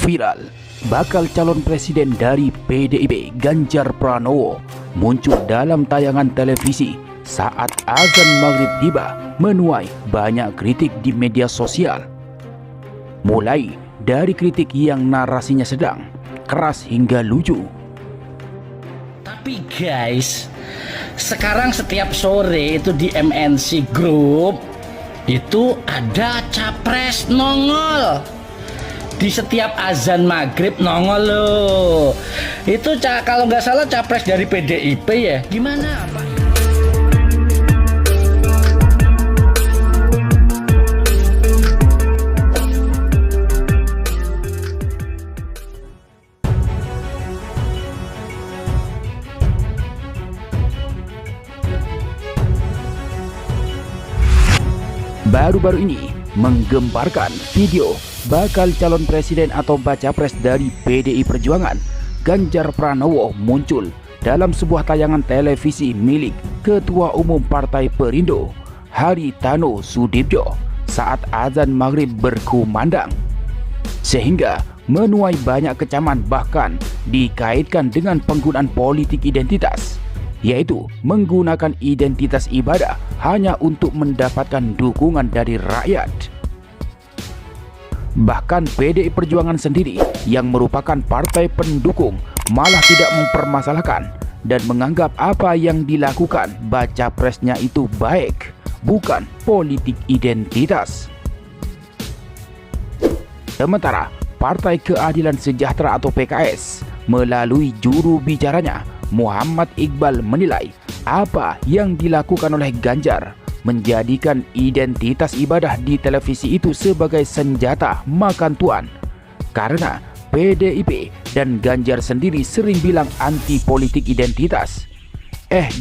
Viral, bakal calon presiden dari PDIP Ganjar Pranowo muncul dalam tayangan televisi saat azan maghrib tiba menuai banyak kritik di media sosial. Mulai dari kritik yang narasinya sedang, keras hingga lucu. Tapi guys, sekarang setiap sore itu di MNC Group itu ada capres nongol. Di setiap azan maghrib nongol loh. Itu kalau nggak salah capres dari PDIP ya. Gimana Pak? Baru-baru ini menggemparkan video bakal calon presiden atau baca pres dari PDI Perjuangan Ganjar Pranowo muncul dalam sebuah tayangan televisi milik Ketua Umum Partai Perindo Haritano Sudibyo saat azan maghrib berkumandang, sehingga menuai banyak kecaman, bahkan dikaitkan dengan penggunaan politik identitas, yaitu menggunakan identitas ibadah hanya untuk mendapatkan dukungan dari rakyat. Bahkan PDI Perjuangan sendiri yang merupakan partai pendukung malah tidak mempermasalahkan dan menganggap apa yang dilakukan baca presnya itu baik, bukan politik identitas. Sementara Partai Keadilan Sejahtera atau PKS melalui juru bicaranya Muhammad Iqbal menilai apa yang dilakukan oleh Ganjar menjadikan identitas ibadah di televisi itu sebagai senjata makan tuan, karena PDIP dan Ganjar sendiri sering bilang anti politik identitas,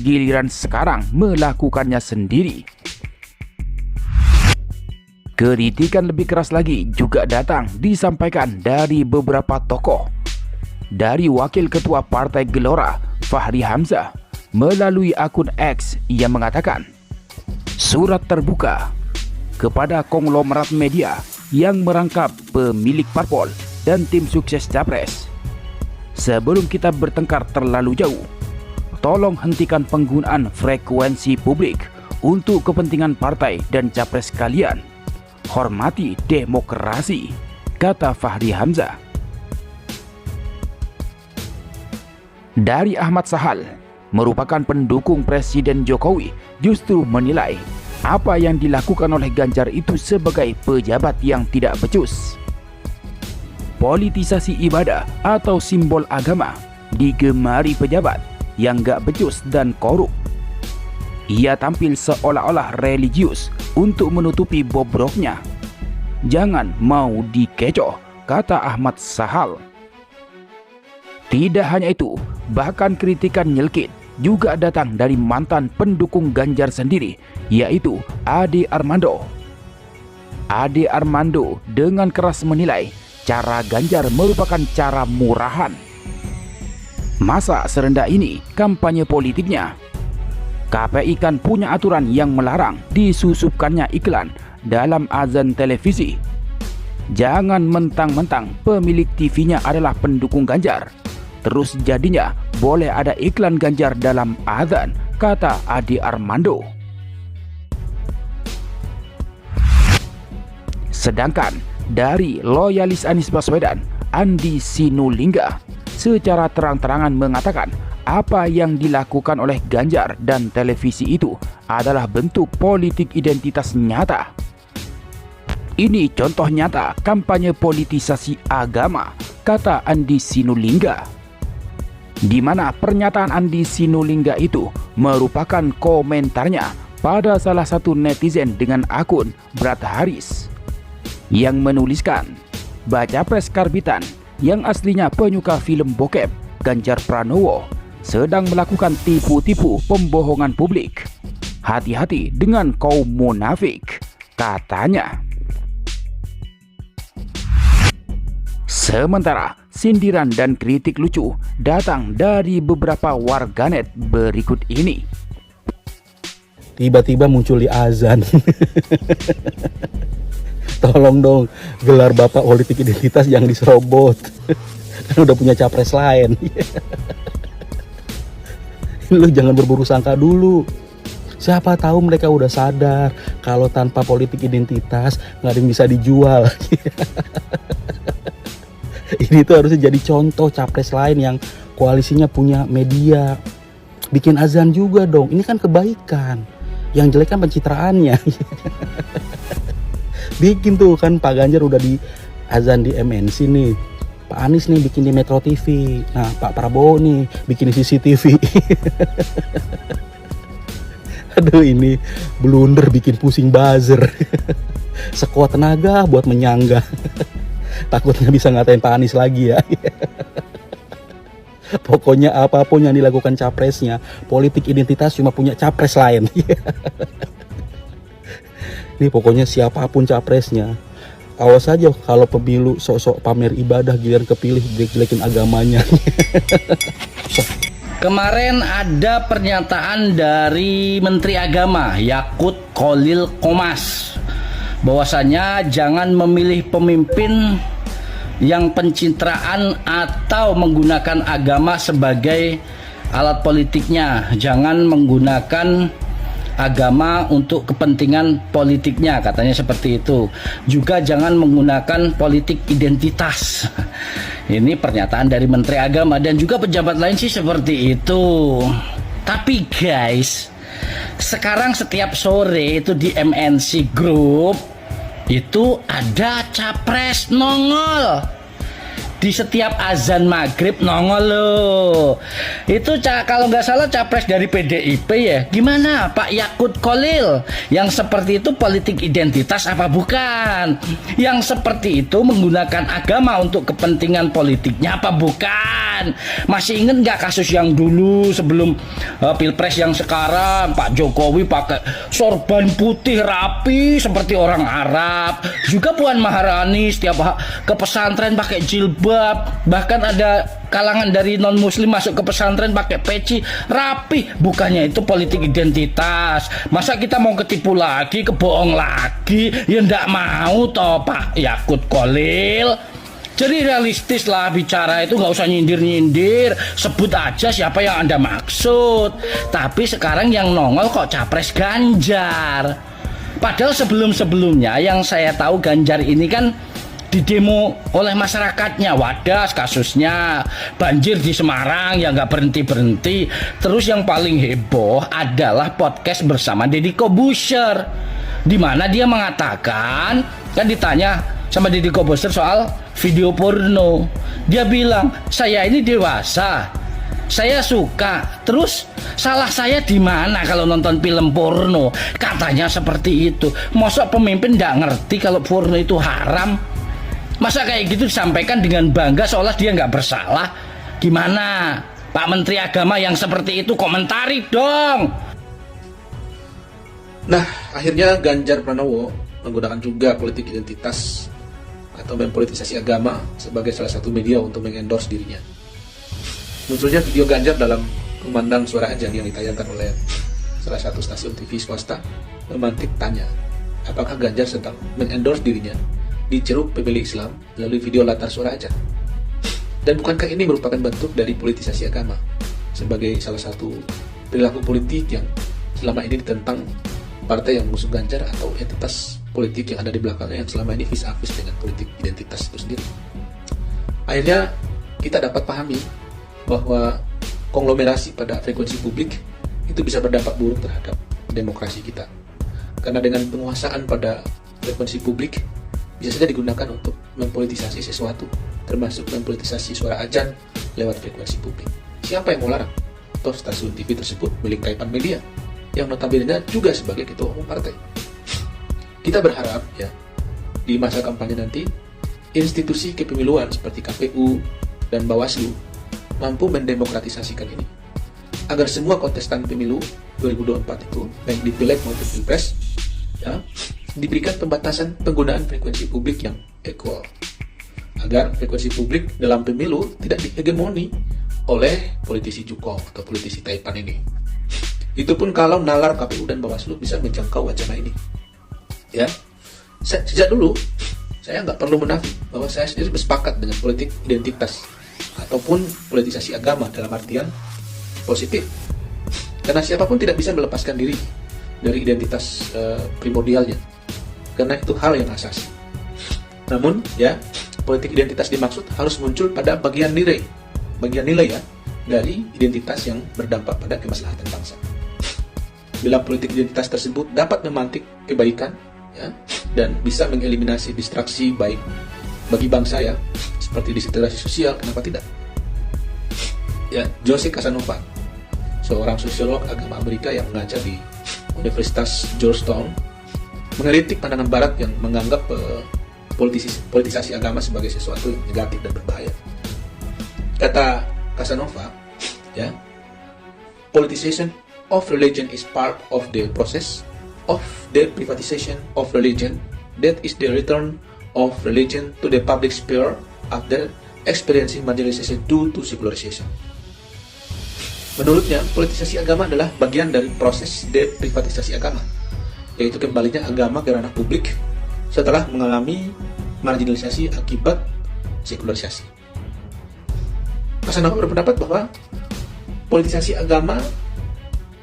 giliran sekarang melakukannya sendiri. Kritikan lebih keras lagi juga datang disampaikan dari beberapa tokoh. Dari Wakil Ketua Partai Gelora Fahri Hamzah melalui akun X, ia mengatakan surat terbuka kepada konglomerat media yang merangkap pemilik parpol dan tim sukses capres. Sebelum kita bertengkar terlalu jauh, tolong hentikan penggunaan frekuensi publik untuk kepentingan partai dan capres kalian. Hormati demokrasi, kata Fahri Hamzah. Dari Ahmad Sahal, merupakan pendukung Presiden Jokowi, justru menilai apa yang dilakukan oleh Ganjar itu sebagai pejabat yang tidak becus. Politisasi ibadah atau simbol agama digemari pejabat yang gak becus dan korup. Ia tampil seolah-olah religius untuk menutupi bobroknya. Jangan mau dikecoh, kata Ahmad Sahal. Tidak hanya itu, bahkan kritikan nyelkit juga datang dari mantan pendukung Ganjar sendiri, yaitu Ade Armando. Ade Armando dengan keras menilai cara Ganjar merupakan cara murahan. Masa serendah ini kampanye politiknya? KPI kan punya aturan yang melarang disusupkannya iklan dalam azan televisi. Jangan mentang-mentang pemilik TV-nya adalah pendukung Ganjar, terus jadinya boleh ada iklan Ganjar dalam azan, kata Ade Armando. Sedangkan dari loyalis Anies Baswedan, Andi Sinulinga, secara terang-terangan mengatakan apa yang dilakukan oleh Ganjar dan televisi itu adalah bentuk politik identitas nyata. Ini contoh nyata kampanye politisasi agama, kata Andi Sinulinga. Di mana pernyataan Andi Sinulinga itu merupakan komentarnya pada salah satu netizen dengan akun Brad Haris yang menuliskan, baca pres karbitan yang aslinya penyuka film bokep Ganjar Pranowo sedang melakukan tipu-tipu pembohongan publik. Hati-hati dengan kaum munafik, katanya. Sementara sindiran dan kritik lucu datang dari beberapa warganet berikut ini. Tiba-tiba muncul di azan. Tolong dong, gelar bapak politik identitas yang diserobot. Kan udah punya capres lain. Lu jangan berburu sangka dulu. Siapa tahu mereka udah sadar kalau tanpa politik identitas nggak ada yang bisa dijual. Ini tuh harusnya jadi contoh capres lain yang koalisinya punya media. Bikin azan juga dong. Ini kan kebaikan. Yang jelek kan pencitraannya. Bikin tuh kan Pak Ganjar udah di azan di MNC nih. Pak Anies nih bikin di Metro TV. Nah Pak Prabowo nih bikin di CCTV. Aduh ini blunder bikin pusing buzzer. Sekuat tenaga buat menyanggah. Takutnya bisa ngatain Pak Anies lagi ya. Pokoknya apapun yang dilakukan capresnya, politik identitas cuma punya capres lain. Nih pokoknya siapapun capresnya, awas aja kalau pemilu sok-sok pamer ibadah, giliran kepilih jelek-jelekin agamanya. Kemarin ada pernyataan dari Menteri Agama Yakut Khalil Qomas bahwasanya jangan memilih pemimpin yang pencitraan atau menggunakan agama sebagai alat politiknya. Jangan menggunakan agama untuk kepentingan politiknya, katanya seperti itu. Juga jangan menggunakan politik identitas. Ini pernyataan dari Menteri Agama dan juga pejabat lain sih seperti itu. Tapi guys, sekarang setiap sore itu di MNC Group itu ada capres nongol. Di setiap azan maghrib nongol loh. Itu kalau nggak salah capres dari PDIP ya. Gimana Pak Yakut Khalil? Yang seperti itu politik identitas apa bukan? Yang seperti itu menggunakan agama untuk kepentingan politiknya apa bukan? Masih ingat nggak kasus yang dulu sebelum Pilpres yang sekarang Pak Jokowi pakai sorban putih rapi seperti orang Arab. Juga Puan Maharani setiap ke pesantren pakai jilbab. Bahkan ada kalangan dari non muslim masuk ke pesantren pakai peci rapi. Bukannya itu politik identitas? Masa kita mau ketipu lagi, kebohong lagi? Ya ndak mau toh Pak Yakut Khalil. Jadi realistis lah bicara itu, nggak usah nyindir-nyindir, sebut aja siapa yang Anda maksud. Tapi sekarang yang nongol kok capres Ganjar. Padahal sebelum-sebelumnya yang saya tahu Ganjar ini kan didemo oleh masyarakatnya. Wadas kasusnya, banjir di Semarang yang nggak berhenti-berhenti. Terus yang paling heboh adalah podcast bersama Deddy Corbuzier, di mana dia mengatakan, kan ditanya sama Deddy Corbuzier soal video porno, dia bilang saya ini dewasa, saya suka, terus salah saya di mana kalau nonton film porno? Katanya seperti itu. Masa pemimpin nggak ngerti kalau porno itu haram? Masa kayak gitu disampaikan dengan bangga seolah dia nggak bersalah? Gimana Pak Menteri Agama yang seperti itu? Komentari dong. Nah, akhirnya Ganjar Pranowo menggunakan juga politik identitas atau mempolitisasi agama sebagai salah satu media untuk mengendorse dirinya. Munculnya video Ganjar dalam kumandang suara azan yang ditayangkan oleh salah satu stasiun TV swasta memantik tanya, apakah Ganjar sedang mengendorse dirinya di ceruk pemilih Islam melalui video latar suara azan? Dan bukankah ini merupakan bentuk dari politisasi agama sebagai salah satu perilaku politik yang selama ini ditentang partai yang mengusung Ganjar atau entitas politik yang ada di belakangnya yang selama ini vis-a-vis dengan politik identitas itu sendiri? Akhirnya kita dapat pahami bahwa konglomerasi pada frekuensi publik itu bisa berdampak buruk terhadap demokrasi kita. Karena dengan penguasaan pada frekuensi publik bisa saja digunakan untuk mempolitisasi sesuatu, termasuk mempolitisasi suara azan lewat frekuensi publik. Siapa yang mau larang? Toh stasiun TV tersebut milik Taipan Media yang notabene juga sebagai ketua umum partai. Kita berharap ya di masa kampanye nanti institusi kepemiluan seperti KPU dan Bawaslu mampu mendemokratisasikan ini agar semua kontestan pemilu 2024 itu baik di Pileg maupun Pilpres ya diberikan pembatasan penggunaan frekuensi publik yang equal, agar frekuensi publik dalam pemilu tidak dihegemoni oleh politisi Jukong atau politisi Taipan ini. Itu pun kalau nalar KPU dan Bawaslu bisa menjangkau wacana ini. Ya, Sejak dulu saya nggak perlu menafik bahwa saya sendiri bersepakat dengan politik identitas ataupun politisasi agama dalam artian positif, karena siapapun tidak bisa melepaskan diri dari identitas primordialnya, karena itu hal yang asasi. Namun ya, politik identitas dimaksud harus muncul pada bagian nilai ya dari identitas yang berdampak pada kemaslahatan bangsa. Bila politik identitas tersebut dapat memantik kebaikan ya, dan bisa mengeliminasi distraksi baik bagi bangsa ya, seperti desentralisasi sosial, kenapa tidak? Ya, Jose Casanova, seorang sosiolog agama Amerika yang mengajar di Universitas Georgetown, mengkritik pandangan Barat yang menganggap politisasi agama sebagai sesuatu yang negatif dan berbahaya. Kata Casanova, ya, politicization of religion is part of the process of the privatization of religion. That is the return of religion to the public sphere after experiencing marginalization due to secularization. Menurutnya, politisasi agama adalah bagian dari proses deprivatisasi agama, yaitu kembalinya agama ke ranah publik setelah mengalami marginalisasi akibat sekularisasi. Casanova berpendapat bahwa politisasi agama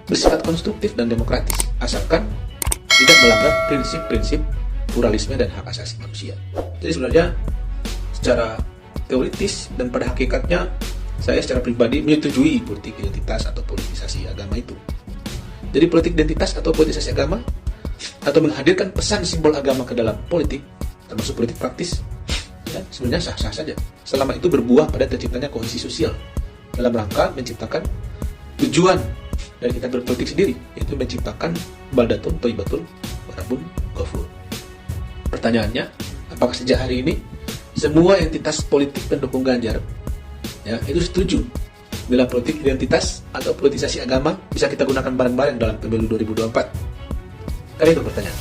bersifat konstruktif dan demokratis, asalkan tidak melanggar prinsip-prinsip pluralisme dan hak asasi manusia. Jadi sebenarnya secara teoritis dan pada hakikatnya saya secara pribadi menyetujui politik identitas atau politisasi agama itu. Jadi politik identitas atau politisasi agama atau menghadirkan pesan simbol agama ke dalam politik, termasuk politik praktis, ya, sebenarnya sah-sah saja selama itu berbuah pada terciptanya kohesi sosial dalam rangka menciptakan tujuan dari kita berpolitik sendiri, yaitu menciptakan baldatun thayyibatun warabun ghafur. Pertanyaannya, apakah sejak hari ini semua entitas politik pendukung Ganjar ya itu setuju bila politik identitas atau politisasi agama bisa kita gunakan bareng-bareng dalam pemilu 2024? Kan itu pertanyaan.